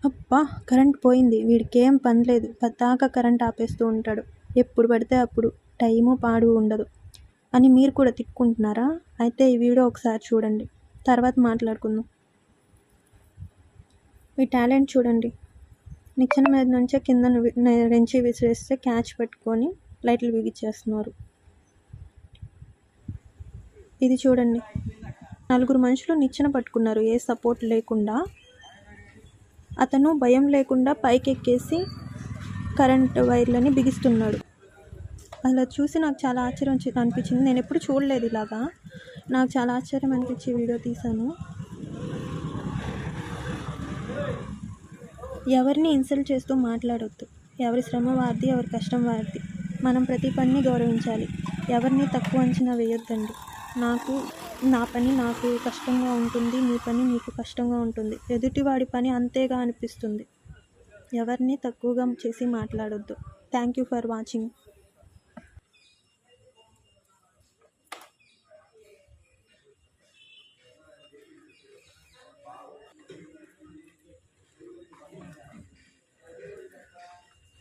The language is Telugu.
అబ్బా! కరెంట్ పోయింది. వీడికేం పనిలేదు. పద్దాకా కరెంట్ ఆపేస్తూ ఉంటాడు. ఎప్పుడు పడితే అప్పుడు. టైము పాడు ఉండదు అని మీరు కూడా తిట్టుకుంటున్నారా? అయితే ఈ వీడియో ఒకసారి చూడండి. తర్వాత మాట్లాడుకుందాం. మీ టాలెంట్ చూడండి. నిచ్చెన మీద నుంచే కింద రెంచి విసిరేస్తే క్యాచ్ పెట్టుకొని లైట్లు బిగించేస్తున్నారు. ఇది చూడండి. 4 మనుషులు నిచ్చెన పట్టుకున్నారు ఏ సపోర్ట్ లేకుండా. అతను భయం లేకుండా పైకెక్కేసి కరెంట్ వైర్లని బిగిస్తున్నాడు. అలా చూసి నాకు చాలా ఆశ్చర్యం అనిపించింది. నేను ఎప్పుడు చూడలేదు ఇలాగా. నాకు చాలా ఆశ్చర్యం అనిపించి వీడియో తీశాను. ఎవరిని ఇన్సల్ట్ చేస్తూ మాట్లాడొద్దు. ఎవరి శ్రమ వారిది, ఎవరి కష్టం వారిది. మనం ప్రతి పనిని గౌరవించాలి. ఎవరిని తక్కువ అంచనా వేయొద్దండి. నా పని నాకు కష్టంగా ఉంటుంది, మీ పని మీకు కష్టంగా ఉంటుంది. ఎదుటివాడి పని అంతేగా అనిపిస్తుంది. ఎవరిని తక్కువగా చేసి మాట్లాడొద్దు. Thank you for watching.